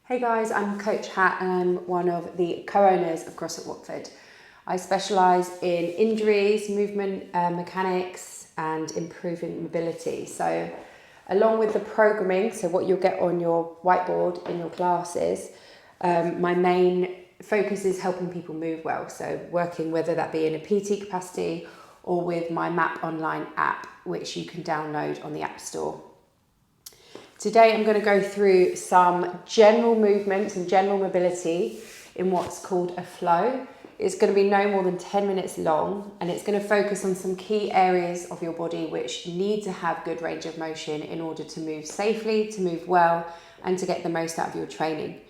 Hey guys, I'm Coach Hat and I'm one of the co-owners of CrossFit Watford. I specialise in injuries, movement mechanics and improving mobility. So along with the programming, so what you'll get on your whiteboard in your classes, my main focus is helping people move well. So working whether that be in a PT capacity or with my MAP Online app, which you can download on the App Store. Today I'm going to go through some general movements and general mobility in what's called a flow. It's going to be no more than 10 minutes long and it's going to focus on some key areas of your body which need to have good range of motion in order to move safely, to move well and to get the most out of your training.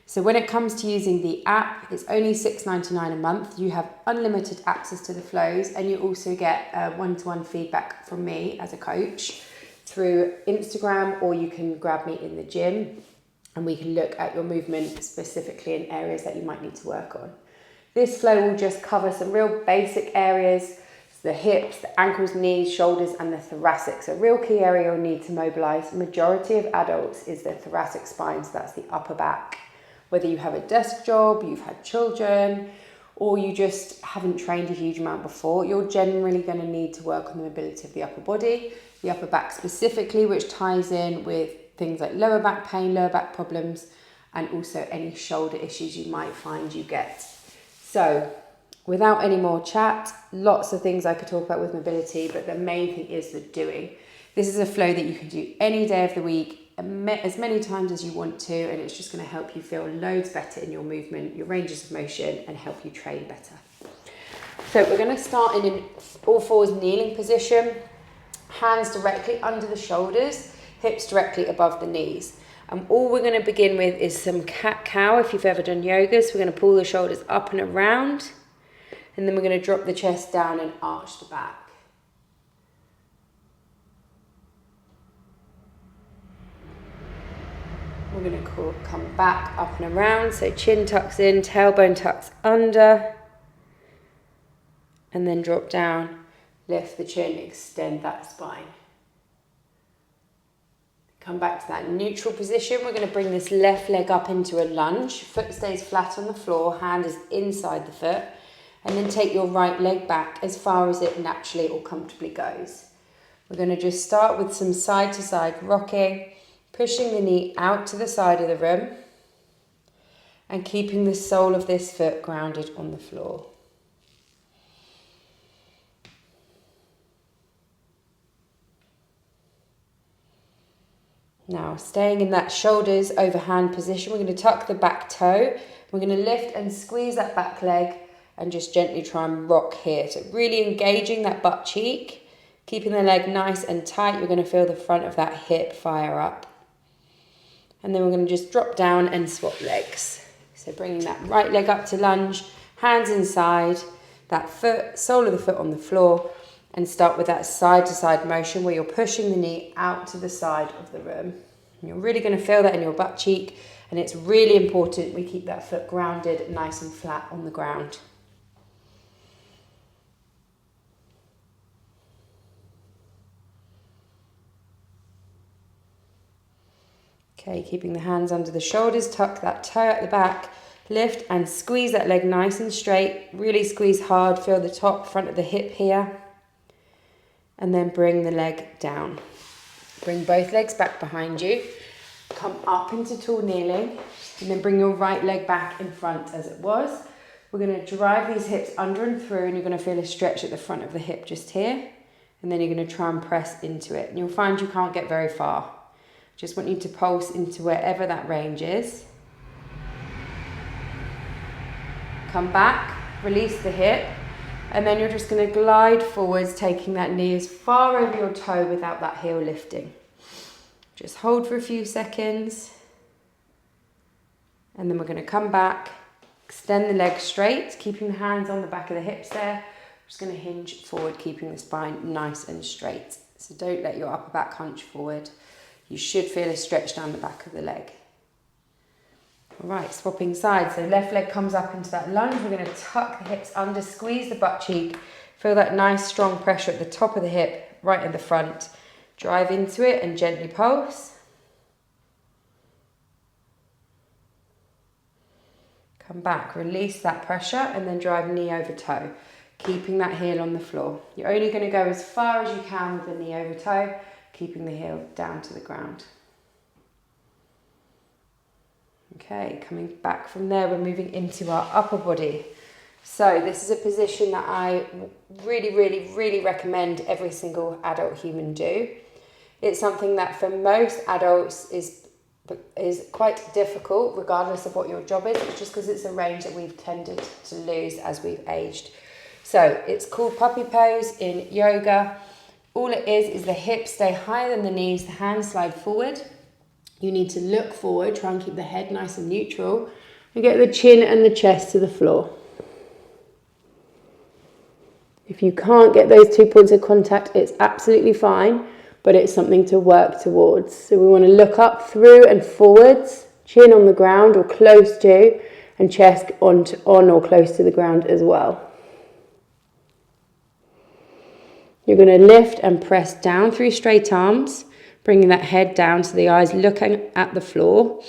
So when it comes to using the app, it's only $6.99 a month. You have unlimited access to the flows and you also get one-to-one feedback from me as a coach through Instagram, or you can grab me in the gym and we can look at your movement specifically in areas that you might need to work on. This flow will just cover some real basic areas, the hips, the ankles, knees, shoulders and the thoracic. So a real key area you'll need to mobilise. The majority of adults is the thoracic spine, so that's the upper back. Whether you have a desk job, you've had children, or you just haven't trained a huge amount before, you're generally going to need to work on the mobility of the upper body, the upper back specifically, which ties in with things like lower back pain, lower back problems, and also any shoulder issues you might find you get. So without any more chat, lots of things I could talk about with mobility, but the main thing is the doing. This is a flow that you can do any day of the week, as many times as you want to, and it's just going to help you feel loads better in your movement, your ranges of motion, and help you train better. So we're going to start in an all fours kneeling position, hands directly under the shoulders, hips directly above the knees. And all we're going to begin with is some cat-cow if you've ever done yoga. So we're going to pull the shoulders up and around, and then we're going to drop the chest down and arch the back. We're going to come back up and around, so chin tucks in, tailbone tucks under, and then drop down, lift the chin, extend that spine. Come back to that neutral position. We're going to bring this left leg up into a lunge, foot stays flat on the floor, hand is inside the foot, and then take your right leg back as far as it naturally or comfortably goes. We're going to just start with some side to side rocking, pushing the knee out to the side of the room and keeping the sole of this foot grounded on the floor. Now, staying in that shoulders over hand position, we're going to tuck the back toe. We're going to lift and squeeze that back leg and just gently try and rock here. So really engaging that butt cheek, keeping the leg nice and tight. You're going to feel the front of that hip fire up. And then we're going to just drop down and swap legs. So bringing that right leg up to lunge, hands inside, that foot, sole of the foot on the floor, and start with that side to side motion where you're pushing the knee out to the side of the room. And you're really going to feel that in your butt cheek, and it's really important we keep that foot grounded nice and flat on the ground. Okay, keeping the hands under the shoulders, tuck that toe at the back, lift and squeeze that leg nice and straight. Really squeeze hard, feel the top, front of the hip here. And then bring the leg down. Bring both legs back behind you. Come up into tall kneeling. And then bring your right leg back in front as it was. We're going to drive these hips under and through, and you're going to feel a stretch at the front of the hip just here. And then you're going to try and press into it. And you'll find you can't get very far. Just want you to pulse into wherever that range is. Come back, release the hip, and then you're just going to glide forwards, taking that knee as far over your toe without that heel lifting. Just hold for a few seconds, and then we're going to come back, extend the legs straight, keeping the hands on the back of the hips there. Just going to hinge forward, keeping the spine nice and straight. So don't let your upper back hunch forward. You should feel a stretch down the back of the leg. All right, swapping sides. So left leg comes up into that lunge. We're going to tuck the hips under, squeeze the butt cheek. Feel that nice strong pressure at the top of the hip, right in the front. Drive into it and gently pulse. Come back, release that pressure, and then drive knee over toe, keeping that heel on the floor. You're only going to go as far as you can with the knee over toe, keeping the heel down to the ground. Okay, coming back from there, we're moving into our upper body. So this is a position that I really recommend every single adult human do. It's something that for most adults is quite difficult, regardless of what your job is. It's just because it's a range that we've tended to lose as we've aged. So it's called puppy pose in yoga. All it is the hips stay higher than the knees, the hands slide forward. You need to look forward, try and keep the head nice and neutral, and get the chin and the chest to the floor. If you can't get those 2 points of contact, it's absolutely fine, but it's something to work towards. So we want to look up, through and forwards, chin on the ground or close to, and chest on or close to the ground as well. You're going to lift and press down through straight arms, bringing that head down to the eyes, looking at the floor.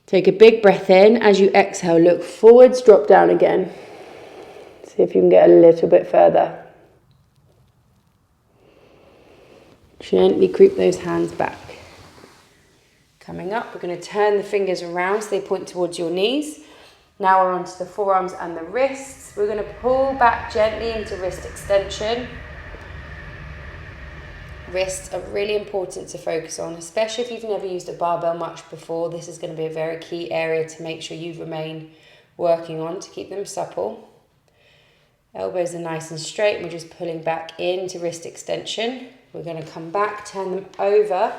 Take a big breath in. As you exhale, look forwards, drop down again. See if you can get a little bit further. Gently creep those hands back. Coming up, we're going to turn the fingers around so they point towards your knees. Now we're onto the forearms and the wrists. We're going to pull back gently into wrist extension. Wrists are really important to focus on, especially if you've never used a barbell much before. This is going to be a very key area to make sure you remain working on to keep them supple. Elbows are nice and straight, and we're just pulling back into wrist extension. We're going to come back, turn them over.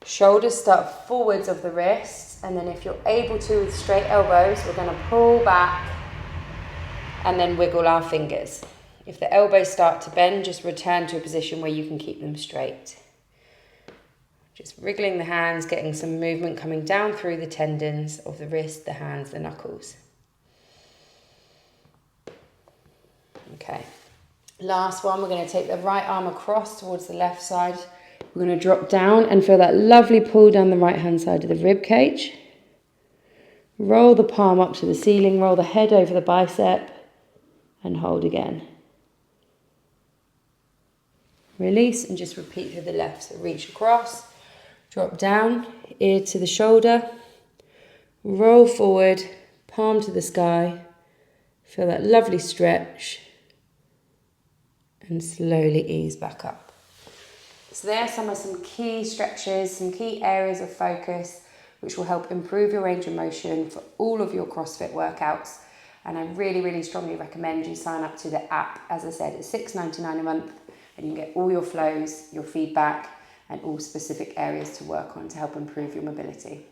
Shoulders start forwards of the wrists, and then if you're able to with straight elbows, we're going to pull back and then wiggle our fingers. If the elbows start to bend, just return to a position where you can keep them straight. Just wriggling the hands, getting some movement coming down through the tendons of the wrist, the hands, the knuckles. Okay, last one, we're going to take the right arm across towards the left side. We're going to drop down and feel that lovely pull down the right hand side of the rib cage. Roll the palm up to the ceiling, roll the head over the bicep, and hold again. Release and just repeat through the left. So reach across, drop down, ear to the shoulder, roll forward, palm to the sky, feel that lovely stretch, and slowly ease back up. So there are some key stretches, some key areas of focus which will help improve your range of motion for all of your CrossFit workouts. And I really strongly recommend you sign up to the app. As I said, it's $6.99 a month, and you can get all your flows, your feedback, and all specific areas to work on to help improve your mobility.